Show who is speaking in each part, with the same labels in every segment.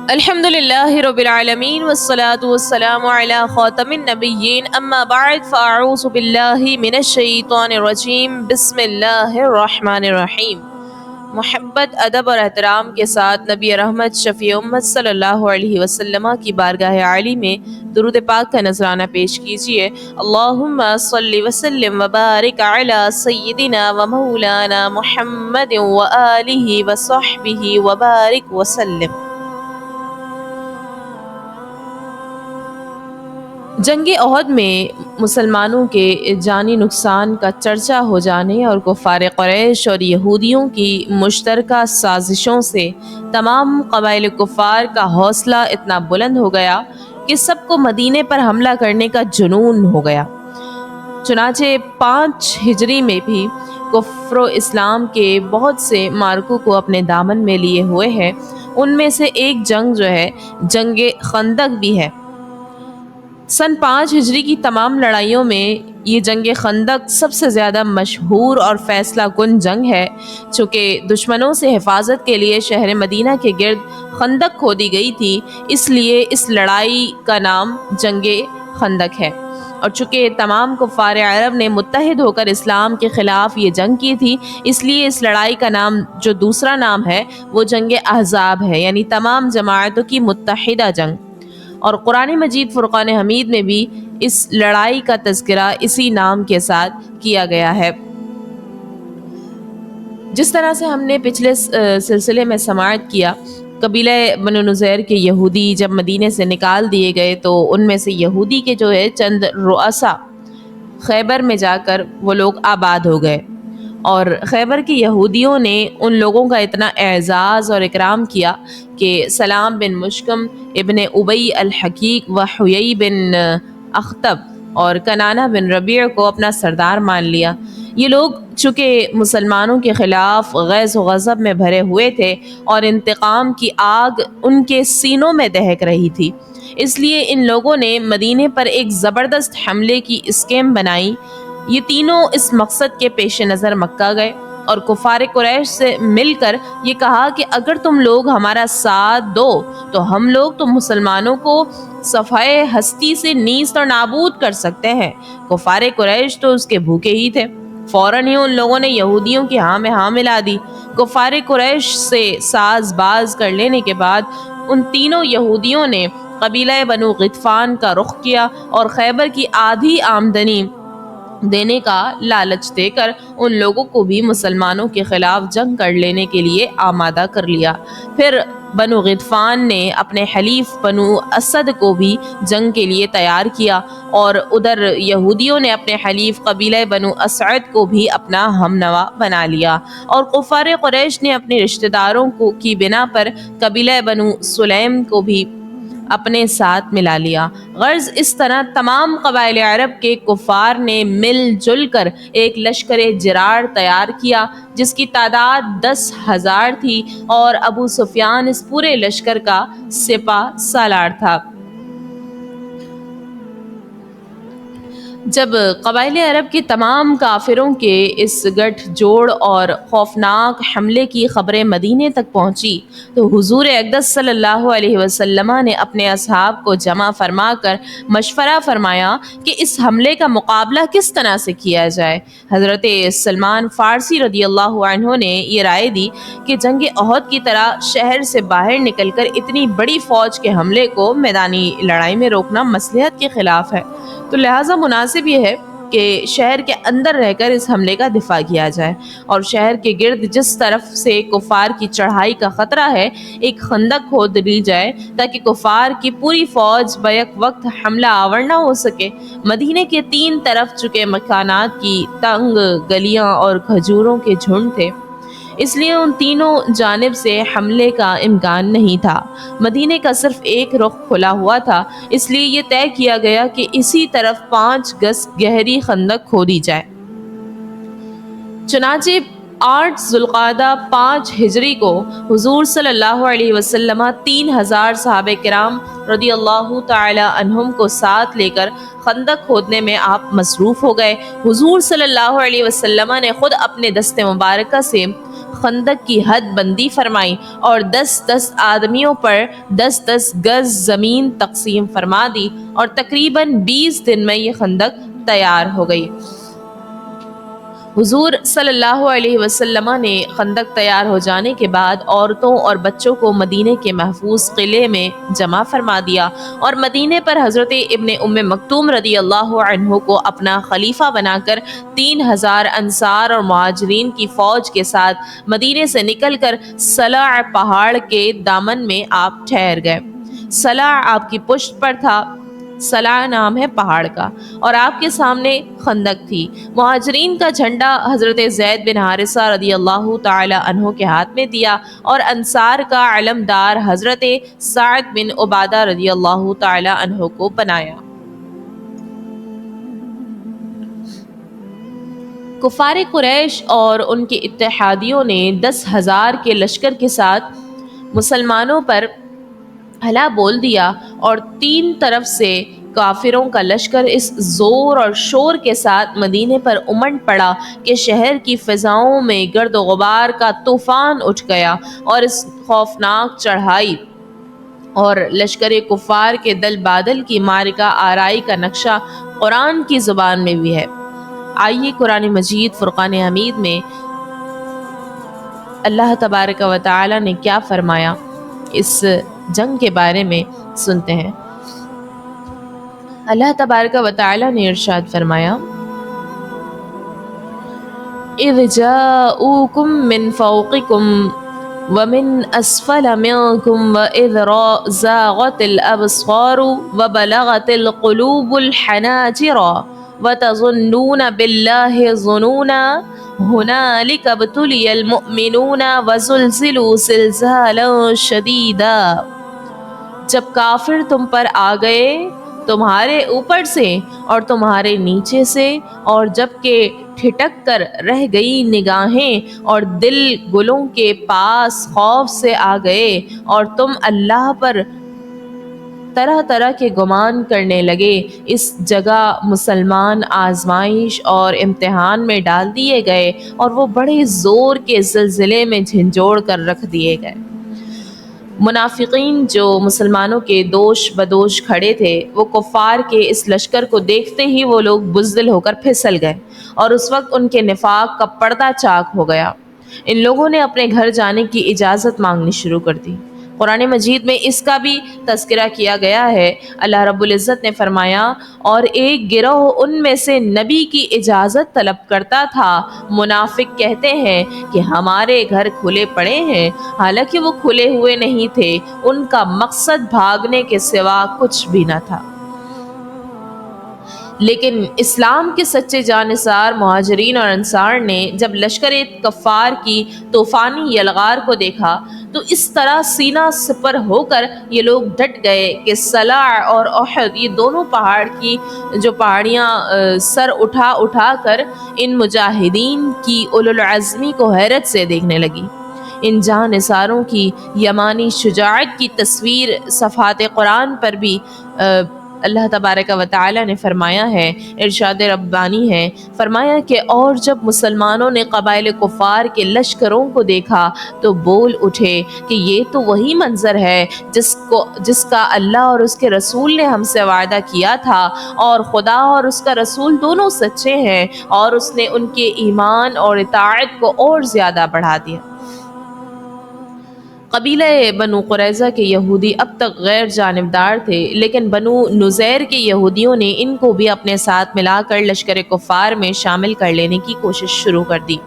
Speaker 1: الحمد للہ رب العالمین والصلاة والسلام علی خاتم النبیین اما بعد فاعوذ باللہ من الشیطان الرجیم بسم اللہ الرحمن الرحیم۔ محبت، ادب اور احترام کے ساتھ نبی رحمت شفیع امت صلی اللہ علیہ وسلم کی بارگاہ عالی میں درود پاک کا نذرانہ پیش کیجیے۔ اللہم صلی وسلم وبارک علی سیدنا و مولانا محمد و آلہ و صحبہ وبارک وسلم۔ جنگ احد میں مسلمانوں کے جانی نقصان کا چرچا ہو جانے اور کفار قریش اور یہودیوں کی مشترکہ سازشوں سے تمام قبائل کفار کا حوصلہ اتنا بلند ہو گیا کہ سب کو مدینے پر حملہ کرنے کا جنون ہو گیا۔ چنانچہ 5 ہجری میں بھی کفر و اسلام کے بہت سے مارکوں کو اپنے دامن میں لیے ہوئے ہیں۔ ان میں سے ایک جنگ جو ہے جنگ خندق بھی ہے۔ سن 5 ہجری کی تمام لڑائیوں میں یہ جنگ خندق سب سے زیادہ مشہور اور فیصلہ کن جنگ ہے۔ چونکہ دشمنوں سے حفاظت کے لیے شہر مدینہ کے گرد خندق کھودی گئی تھی، اس لیے اس لڑائی کا نام جنگ خندق ہے۔ اور چونکہ تمام کفار عرب نے متحد ہو کر اسلام کے خلاف یہ جنگ کی تھی، اس لیے اس لڑائی کا نام جو دوسرا نام ہے وہ جنگ احزاب ہے، یعنی تمام جماعتوں کی متحدہ جنگ۔ اور قرآن مجید فرقان حمید میں بھی اس لڑائی کا تذکرہ اسی نام کے ساتھ کیا گیا ہے۔ جس طرح سے ہم نے پچھلے سلسلے میں سماعت کیا، قبیلہ بنو نذیر کے یہودی جب مدینے سے نکال دیے گئے تو ان میں سے یہودی کے جو ہے چند رؤسا خیبر میں جا کر وہ لوگ آباد ہو گئے، اور خیبر کے یہودیوں نے ان لوگوں کا اتنا اعزاز اور اکرام کیا کہ سلام بن مشکم ابن ابی الحقیق و حیی بن اخطب اور کنانہ بن ربیع کو اپنا سردار مان لیا۔ یہ لوگ چونکہ مسلمانوں کے خلاف غیظ و غضب میں بھرے ہوئے تھے اور انتقام کی آگ ان کے سینوں میں دہک رہی تھی، اس لیے ان لوگوں نے مدینے پر ایک زبردست حملے کی اسکیم بنائی۔ یہ تینوں اس مقصد کے پیش نظر مکہ گئے اور کفار قریش سے مل کر یہ کہا کہ اگر تم لوگ ہمارا ساتھ دو تو ہم لوگ تم مسلمانوں کو صفحۂ ہستی سے نیست اور نابود کر سکتے ہیں۔ کفار قریش تو اس کے بھوکے ہی تھے، فوراً ہی ان لوگوں نے یہودیوں کی ہاں میں ہاں ملا دی۔ کفار قریش سے ساز باز کر لینے کے بعد ان تینوں یہودیوں نے قبیلہ بنو غطفان کا رخ کیا اور خیبر کی آدھی آمدنی دینے کا لالچ دے کر ان لوگوں کو بھی مسلمانوں کے خلاف جنگ کر لینے کے لیے آمادہ کر لیا۔ پھر بنو غطفان نے اپنے حلیف بنو اسد کو بھی جنگ کے لیے تیار کیا، اور ادھر یہودیوں نے اپنے حلیف قبیلہ بنو اسعد کو بھی اپنا ہم نوا بنا لیا، اور کفار قریش نے اپنے رشتہ داروں کی بنا پر قبیلہ بنو سلیم کو بھی اپنے ساتھ ملا لیا۔ غرض اس طرح تمام قبائل عرب کے کفار نے مل جل کر ایک لشکر جرار تیار کیا جس کی تعداد 10,000 تھی، اور ابو سفیان اس پورے لشکر کا سپہ سالار تھا۔ جب قبائل عرب کے تمام کافروں کے اس گٹھ جوڑ اور خوفناک حملے کی خبریں مدینے تک پہنچی تو حضور اقدس صلی اللہ علیہ وسلم نے اپنے اصحاب کو جمع فرما کر مشورہ فرمایا کہ اس حملے کا مقابلہ کس طرح سے کیا جائے۔ حضرت سلمان فارسی رضی اللہ عنہ نے یہ رائے دی کہ جنگ احد کی طرح شہر سے باہر نکل کر اتنی بڑی فوج کے حملے کو میدانی لڑائی میں روکنا مصلحت کے خلاف ہے، تو لہٰذا مناسب یہ ہے کہ شہر کے اندر رہ کر اس حملے کا دفاع کیا جائے، اور شہر کے گرد جس طرف سے کفار کی چڑھائی کا خطرہ ہے ایک خندق کھود لی جائے تاکہ کفار کی پوری فوج بیک وقت حملہ آور نہ ہو سکے۔ مدینے کے 3 طرف چکے مکانات کی تنگ گلیاں اور کھجوروں کے جھنڈ تھے، اس لیے ان تینوں جانب سے حملے کا امکان نہیں تھا۔ مدینے کا صرف ایک رخ کھلا ہوا تھا، اس لیے یہ طے کیا گیا کہ اسی طرف 5 گز گہری خندق کھودی جائے۔ چنانچہ 8 ذوالقعدہ 5 ہجری کو حضور صلی اللہ علیہ وسلم 3,000 صحابہ کرام رضی اللہ تعالی عنہم کو ساتھ لے کر خندق کھودنے میں آپ مصروف ہو گئے۔ حضور صلی اللہ علیہ وسلم نے خود اپنے دست مبارکہ سے خندق کی حد بندی فرمائی اور 10 آدمیوں پر 10 گز زمین تقسیم فرما دی اور تقریباً 20 دن میں یہ خندق تیار ہو گئی۔ حضور صلی اللہ علیہ وسلم نے خندق تیار ہو جانے کے بعد عورتوں اور بچوں کو مدینے کے محفوظ قلعے میں جمع فرما دیا اور مدینے پر حضرت ابن ام مکتوم رضی اللہ عنہ کو اپنا خلیفہ بنا کر 3000 انصار اور مہاجرین کی فوج کے ساتھ مدینے سے نکل کر سلع پہاڑ کے دامن میں آپ ٹھہر گئے۔ سلع آپ کی پشت پر تھا، سلع نام ہے پہاڑ کا، اور آپ کے سامنے خندق تھی۔ مہاجرین کا جھنڈا حضرت زید بن حارثہ رضی اللہ تعالی عنہ کے ہاتھ میں دیا اور انصار کا علمدار حضرت سعد بن عبادہ رضی اللہ تعالی عنہ کو بنایا۔ کفار قریش اور ان کے اتحادیوں نے 10,000 کے لشکر کے ساتھ مسلمانوں پر حملہ بول دیا اور 3 طرف سے کافروں کا لشکر اس زور اور شور کے ساتھ مدینے پر امنڈ پڑا کہ شہر کی فضاؤں میں گرد و غبار کا طوفان اٹھ گیا، اور اس خوفناک چڑھائی اور لشکر کفار کے دل بادل کی معرکہ آرائی کا نقشہ قرآن کی زبان میں بھی ہے۔ آئیے قرآن مجید فرقان حمید میں اللہ تبارک و تعالی نے کیا فرمایا اس جنگ کے بارے میں سنتے ہیں۔ اللہ تبارک و تعالی نے ارشاد فرمایا، اِذْ جَاءُوكُم مِّن فَوْقِكُمْ وَمِنْ أَسْفَلَ مِنْكُمْ وَإِذْ زَاغَتِ الْأَبْصَارُ وَبَلَغَتِ الْقُلُوبُ الْحَنَاجِرَ وَتَظُنُّونَ بِاللَّهِ الظُّنُونَ هُنَالِكَ ابْتُلِيَ الْمُؤْمِنُونَ وَزُلْزِلُوا زِلْزَالًا شَدِيدًا۔ جب کافر تم پر آ گئے تمہارے اوپر سے اور تمہارے نیچے سے، اور جب کہ ٹھٹک کر رہ گئی نگاہیں اور دل گلوں کے پاس خوف سے آ گئے، اور تم اللہ پر طرح طرح کے گمان کرنے لگے، اس جگہ مسلمان آزمائش اور امتحان میں ڈال دیے گئے اور وہ بڑے زور کے زلزلے میں جھنجھوڑ کر رکھ دیے گئے۔ منافقین جو مسلمانوں کے دوش بدوش کھڑے تھے، وہ کفار کے اس لشکر کو دیکھتے ہی وہ لوگ بزدل ہو کر پھسل گئے، اور اس وقت ان کے نفاق کا پردہ چاک ہو گیا۔ ان لوگوں نے اپنے گھر جانے کی اجازت مانگنی شروع کر دی۔ قرآن مجید میں اس کا بھی تذکرہ کیا گیا ہے۔ اللہ رب العزت نے فرمایا، اور ایک گروہ ان میں سے نبی کی اجازت طلب کرتا تھا۔ منافق کہتے ہیں کہ ہمارے گھر کھلے پڑے ہیں، حالانکہ وہ کھلے ہوئے نہیں تھے، ان کا مقصد بھاگنے کے سوا کچھ بھی نہ تھا۔ لیکن اسلام کے سچے جانثار مہاجرین اور انصار نے جب لشکر کفار کی طوفانی یلغار کو دیکھا تو اس طرح سینہ سپر ہو کر یہ لوگ ڈٹ گئے کہ سلع اور احد، یہ دونوں پہاڑ کی جو پہاڑیاں سر اٹھا اٹھا کر ان مجاہدین کی اولو العزمی کو حیرت سے دیکھنے لگی۔ ان جانثاروں کی یمانی شجاعت کی تصویر صفحات قرآن پر بھی اللہ تبارک و تعالی نے فرمایا ہے، ارشاد ربانی ہے، فرمایا کہ اور جب مسلمانوں نے قبائل کفار کے لشکروں کو دیکھا تو بول اٹھے کہ یہ تو وہی منظر ہے جس کا اللہ اور اس کے رسول نے ہم سے وعدہ کیا تھا، اور خدا اور اس کا رسول دونوں سچے ہیں، اور اس نے ان کے ایمان اور اطاعت کو اور زیادہ بڑھا دیا۔ قبیلہ بنو قریظہ کے یہودی اب تک غیر جانبدار تھے، لیکن بنو نذیر کے یہودیوں نے ان کو بھی اپنے ساتھ ملا کر لشکر کفار میں شامل کر لینے کی کوشش شروع کر دی۔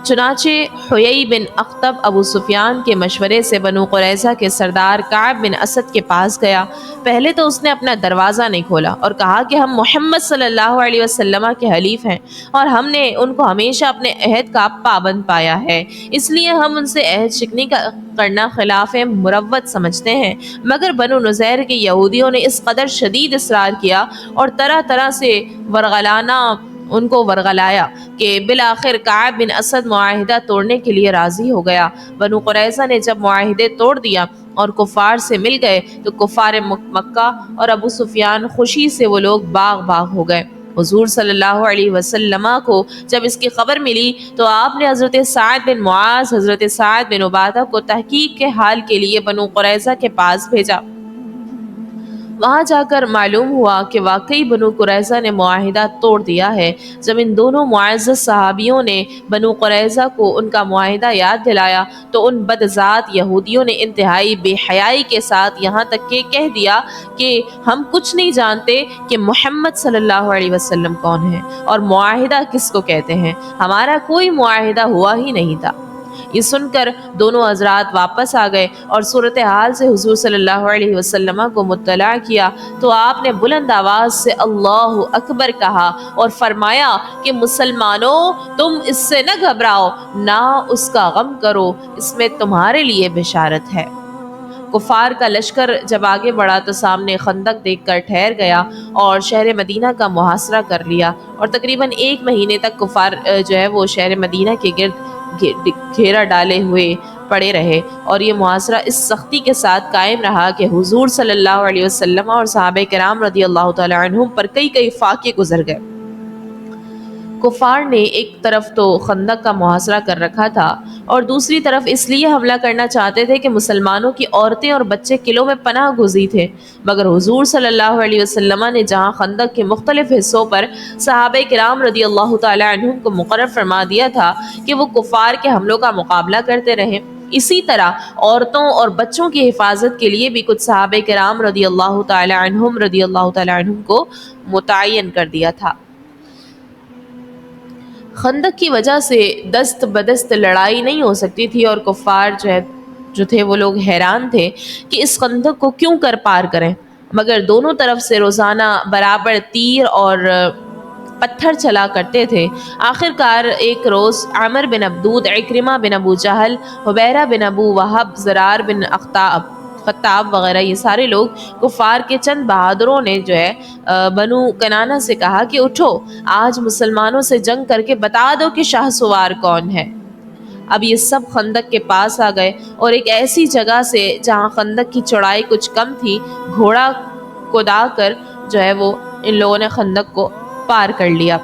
Speaker 1: چنانچہ حیی بن اخطب ابو سفیان کے مشورے سے بنو قریظہ کے سردار کعب بن اسد کے پاس گیا۔ پہلے تو اس نے اپنا دروازہ نہیں کھولا اور کہا کہ ہم محمد صلی اللہ علیہ وسلم کے حلیف ہیں، اور ہم نے ان کو ہمیشہ اپنے عہد کا پابند پایا ہے، اس لیے ہم ان سے عہد شکنی کرنا خلاف مروت سمجھتے ہیں۔ مگر بنو نذیر کے یہودیوں نے اس قدر شدید اصرار کیا اور طرح طرح سے ان کو ورغلایا کہ بالآخر کعب بن اسد معاہدہ توڑنے کے لیے راضی ہو گیا۔ بنو قریظہ نے جب معاہدے توڑ دیا اور کفار سے مل گئے تو کفار مکہ اور ابو سفیان خوشی سے وہ لوگ باغ باغ ہو گئے۔ حضور صلی اللہ علیہ وسلم کو جب اس کی خبر ملی تو آپ نے حضرت سعد بن معاذ، حضرت سعد بن عبادہ کو تحقیق کے حال کے لیے بنو قریظہ کے پاس بھیجا۔ وہاں جا کر معلوم ہوا کہ واقعی بنو قریظہ نے معاہدہ توڑ دیا ہے۔ جب ان دونوں معزز صحابیوں نے بنو قریظہ کو ان کا معاہدہ یاد دلایا تو ان بدذات یہودیوں نے انتہائی بے حیائی کے ساتھ یہاں تک کہ کہہ دیا کہ ہم کچھ نہیں جانتے کہ محمد صلی اللہ علیہ وسلم کون ہے اور معاہدہ کس کو کہتے ہیں، ہمارا کوئی معاہدہ ہوا ہی نہیں تھا۔ یہ سن کر دونوں حضرات واپس آ گئے اور صورتحال سے حضور صلی اللہ علیہ وسلم کو مطلع کیا تو آپ نے بلند آواز سے اللہ اکبر کہا اور فرمایا کہ مسلمانوں، تم اس سے نہ گھبراؤ نہ اس کا غم کرو، اس میں تمہارے لیے بشارت ہے۔ کفار کا لشکر جب آگے بڑھا تو سامنے خندق دیکھ کر ٹھہر گیا اور شہر مدینہ کا محاصرہ کر لیا، اور تقریباً 1 مہینے تک کفار جو ہے وہ شہر مدینہ کے گرد گھیرا ڈالے ہوئے پڑے رہے، اور یہ محاصرہ اس سختی کے ساتھ قائم رہا کہ حضور صلی اللہ علیہ وسلم اور صحابہ کرام رضی اللہ تعالی عنہم پر کئی فاقے گزر گئے۔ کفار نے ایک طرف تو خندق کا محاصرہ کر رکھا تھا اور دوسری طرف اس لیے حملہ کرنا چاہتے تھے کہ مسلمانوں کی عورتیں اور بچے قلعوں میں پناہ گزین تھے، مگر حضور صلی اللہ علیہ وسلم نے جہاں خندق کے مختلف حصوں پر صحابہ کرام رضی اللہ تعالی عنہم کو مقرر فرما دیا تھا کہ وہ کفار کے حملوں کا مقابلہ کرتے رہیں، اسی طرح عورتوں اور بچوں کی حفاظت کے لیے بھی کچھ صحابہ کرام رضی اللہ تعالی عنہم کو متعین کر دیا تھا۔ خندق کی وجہ سے دست بدست لڑائی نہیں ہو سکتی تھی اور کفار جو تھے وہ لوگ حیران تھے کہ اس خندق کو کیوں کر پار کریں، مگر دونوں طرف سے روزانہ برابر تیر اور پتھر چلا کرتے تھے۔ آخر کار ایک روز عامر بن عبدود، عکرمہ بن ابو جہل، حبیرہ بن ابو وہب، زرار بن خطاب وغیرہ یہ سارے لوگ کفار کے چند بہادروں نے جو ہے بنو کنانہ سے کہا کہ اٹھو، آج مسلمانوں سے جنگ کر کے بتا دو کہ شاہ سوار کون ہے۔ اب یہ سب خندق کے پاس آ گئے اور ایک ایسی جگہ سے جہاں خندق کی چوڑائی کچھ کم تھی، گھوڑا کدا کر جو ہے وہ ان لوگوں نے خندق کو پار کر لیا۔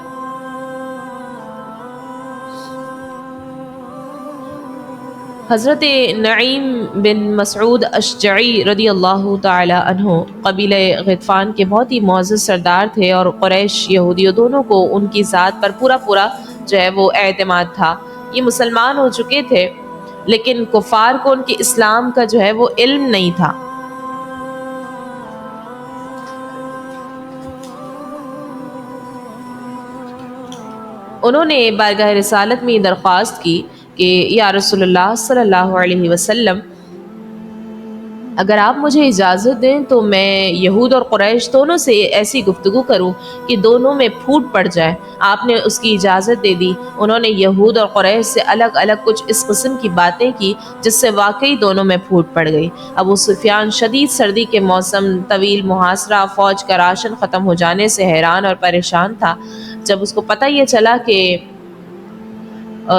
Speaker 1: حضرت نعیم بن مسعود اشجعی رضی اللہ تعالی عنہ قبیلہ غطفان کے بہت ہی معزز سردار تھے، اور قریش یہودیوں دونوں کو ان کی ذات پر پورا جو ہے وہ اعتماد تھا۔ یہ مسلمان ہو چکے تھے لیکن کفار کو ان کے اسلام کا جو ہے وہ علم نہیں تھا۔ انہوں نے بارگاہ رسالت میں درخواست کی کہ یا رسول اللہ صلی اللہ علیہ وسلم، اگر آپ مجھے اجازت دیں تو میں یہود اور قریش دونوں سے ایسی گفتگو کروں کہ دونوں میں پھوٹ پڑ جائے۔ آپ نے اس کی اجازت دے دی۔ انہوں نے یہود اور قریش سے الگ الگ کچھ اس قسم کی باتیں کی جس سے واقعی دونوں میں پھوٹ پڑ گئی۔ ابو سفیان شدید سردی کے موسم، طویل محاصرہ، فوج کا راشن ختم ہو جانے سے حیران اور پریشان تھا۔ جب اس کو پتہ یہ چلا کہ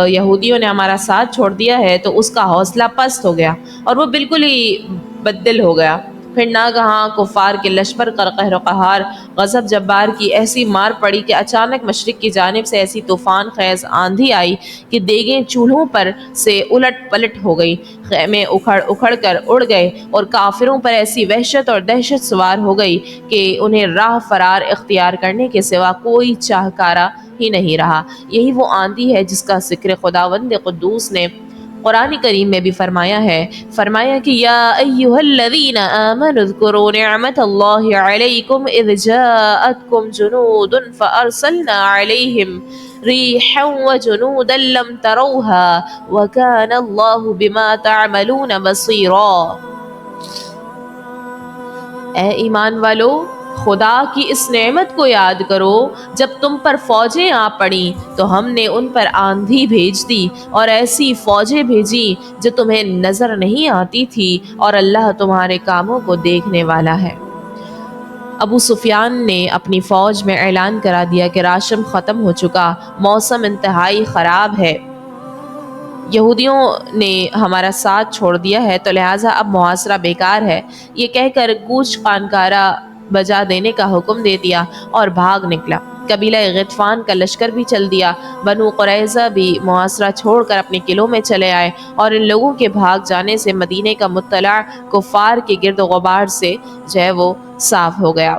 Speaker 1: یہودیوں نے ہمارا ساتھ چھوڑ دیا ہے تو اس کا حوصلہ پست ہو گیا اور وہ بالکل ہی بددل ہو گیا۔ پھر ناگہاں کفار کے لشکر کا قہر و قہار، غضب جبار کی ایسی مار پڑی کہ اچانک مشرق کی جانب سے ایسی طوفان خیز آندھی آئی کہ دیگیں چولہوں پر سے الٹ پلٹ ہو گئی، خیمے اکھڑ کر اڑ گئے اور کافروں پر ایسی وحشت اور دہشت سوار ہو گئی کہ انہیں راہ فرار اختیار کرنے کے سوا کوئی چارہ ہی نہیں رہا۔ یہی وہ آندھی ہے جس کا ذکر خداوند قدوس نے قرآن کریم میں بھی فرمایا کہ یا ایھا الذین آمنوا اذکروا نعمت اللہ علیکم اذ جاءتکم جنود فارسلنا علیہم ریحا وجنودا لم تروها وکان اللہ بما تعملون بصیرا۔ اے ایمان والو، خدا کی اس نعمت کو یاد کرو جب تم پر فوجیں آ پڑیں تو ہم نے ان پر آندھی بھیج دی اور ایسی فوجیں بھیجی جو تمہیں نظر نہیں آتی تھی، اور اللہ تمہارے کاموں کو دیکھنے والا ہے۔ ابو سفیان نے اپنی فوج میں اعلان کرا دیا کہ راشن ختم ہو چکا، موسم انتہائی خراب ہے، یہودیوں نے ہمارا ساتھ چھوڑ دیا ہے تو لہٰذا اب محاصرہ بیکار ہے۔ یہ کہہ کر کوچ خانکارہ بجا دینے کا حکم دے دیا اور بھاگ نکلا۔ قبیلہ غطفان کا لشکر بھی چل دیا۔ بنو قریظہ بھی محاصرہ چھوڑ کر اپنے قلعوں میں چلے آئے اور ان لوگوں کے بھاگ جانے سے مدینے کا مطلع کفار کے گرد و غبار سے جو ہے وہ صاف ہو گیا۔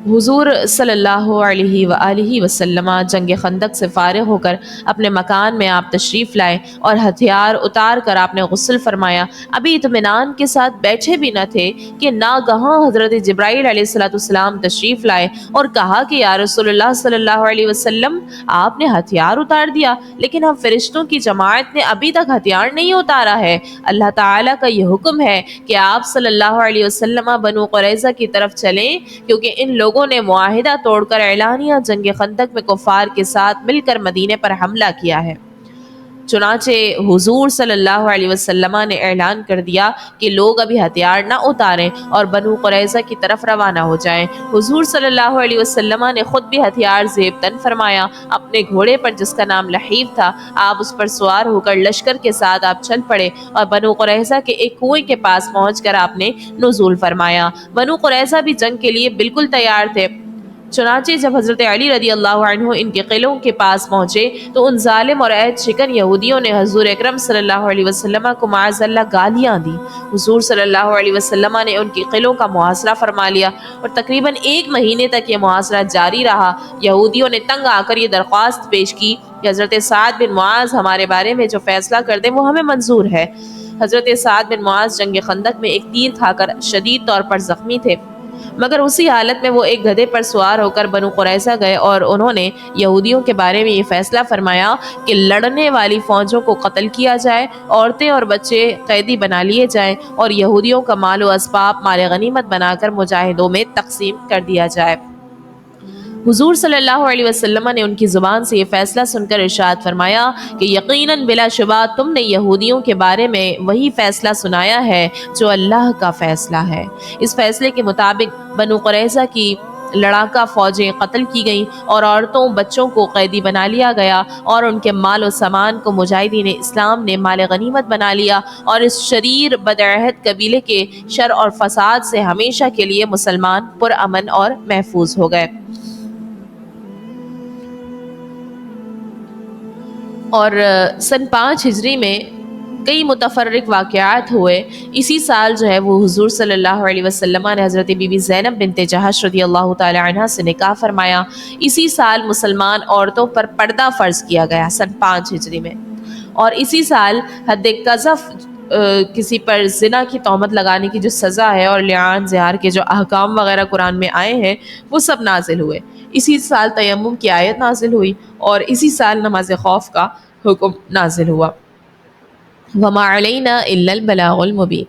Speaker 1: حضور صلی اللہ علیہ وآلہ وسلم جنگ خندق سے فارغ ہو کر اپنے مکان میں آپ تشریف لائے اور ہتھیار اتار کر آپ نے غسل فرمایا۔ ابھی اطمینان کے ساتھ بیٹھے بھی نہ تھے کہ ناگہاں حضرت جبرائیل علیہ السلام تشریف لائے اور کہا کہ یا رسول اللہ صلی اللہ علیہ وسلم، آپ نے ہتھیار اتار دیا لیکن ہم فرشتوں کی جماعت نے ابھی تک ہتھیار نہیں اتارا ہے۔ اللہ تعالیٰ کا یہ حکم ہے کہ آپ صلی اللہ علیہ وسلم بنو قریظہ کی طرف چلیں، کیونکہ ان لوگوں نے معاہدہ توڑ کر اعلانیہ جنگ خندق میں کفار کے ساتھ مل کر مدینے پر حملہ کیا ہے۔ چنانچہ حضور صلی اللہ علیہ وسلم نے اعلان کر دیا کہ لوگ ابھی ہتھیار نہ اتاریں اور بنو قریظہ کی طرف روانہ ہو جائیں۔ حضور صلی اللہ علیہ وسلم نے خود بھی ہتھیار زیب تن فرمایا۔ اپنے گھوڑے پر جس کا نام لحیف تھا، آپ اس پر سوار ہو کر لشکر کے ساتھ آپ چل پڑے اور بنو قریظہ کے ایک کنویں کے پاس پہنچ کر آپ نے نزول فرمایا۔ بنو قریظہ بھی جنگ کے لیے بالکل تیار تھے۔ چنانچہ جب حضرت علی رضی اللہ عنہ ان کے قلعوں کے پاس پہنچے تو ان ظالم اور عہد شکن یہودیوں نے حضور اکرم صلی اللہ علیہ وسلم کو معاذ اللہ گالیاں دی۔ حضور صلی اللہ علیہ وسلم نے ان کے قلعوں کا محاصرہ فرما لیا اور تقریباً 1 مہینے تک یہ محاصرہ جاری رہا۔ یہودیوں نے تنگ آ کر یہ درخواست پیش کی کہ حضرت سعد بن معاذ ہمارے بارے میں جو فیصلہ کر دیں وہ ہمیں منظور ہے۔ حضرت سعد بن معاذ جنگ خندق میں ایک تیر کھا کر شدید طور پر زخمی تھے، مگر اسی حالت میں وہ ایک گدھے پر سوار ہو کر بنو قریظہ گئے اور انہوں نے یہودیوں کے بارے میں یہ فیصلہ فرمایا کہ لڑنے والی فوجوں کو قتل کیا جائے، عورتیں اور بچے قیدی بنا لیے جائیں اور یہودیوں کا مال و اسباب مال غنیمت بنا کر مجاہدوں میں تقسیم کر دیا جائے۔ حضور صلی اللہ علیہ وسلم نے ان کی زبان سے یہ فیصلہ سن کر ارشاد فرمایا کہ یقیناً بلا شبہ تم نے یہودیوں کے بارے میں وہی فیصلہ سنایا ہے جو اللہ کا فیصلہ ہے۔ اس فیصلے کے مطابق بنو قریظہ کی لڑاکا فوجیں قتل کی گئیں اور عورتوں بچوں کو قیدی بنا لیا گیا اور ان کے مال و سامان کو مجاہدین اسلام نے مال غنیمت بنا لیا اور اس شریر بدعہد قبیلے کے شر اور فساد سے ہمیشہ کے لیے مسلمان پرامن اور محفوظ ہو گئے۔ اور سن 5 ہجری میں کئی متفرق واقعات ہوئے۔ اسی سال جو ہے وہ حضور صلی اللہ علیہ وسلم نے حضرت بی بی زینب بنت جہش رضی اللہ تعالی عنہ سے نکاح فرمایا۔ اسی سال مسلمان عورتوں پر پردہ فرض کیا گیا سن 5 ہجری میں، اور اسی سال حد قذف کسی پر زنا کی تہمت لگانے کی جو سزا ہے اور لعان زہار کے جو احکام وغیرہ قرآن میں آئے ہیں وہ سب نازل ہوئے۔ اسی سال تیمم کی آیت نازل ہوئی اور اسی سال نماز خوف کا حکم نازل ہوا۔ وَمَا عَلَيْنَا إِلَّا الْبَلَاغُ الْمُبِينُ۔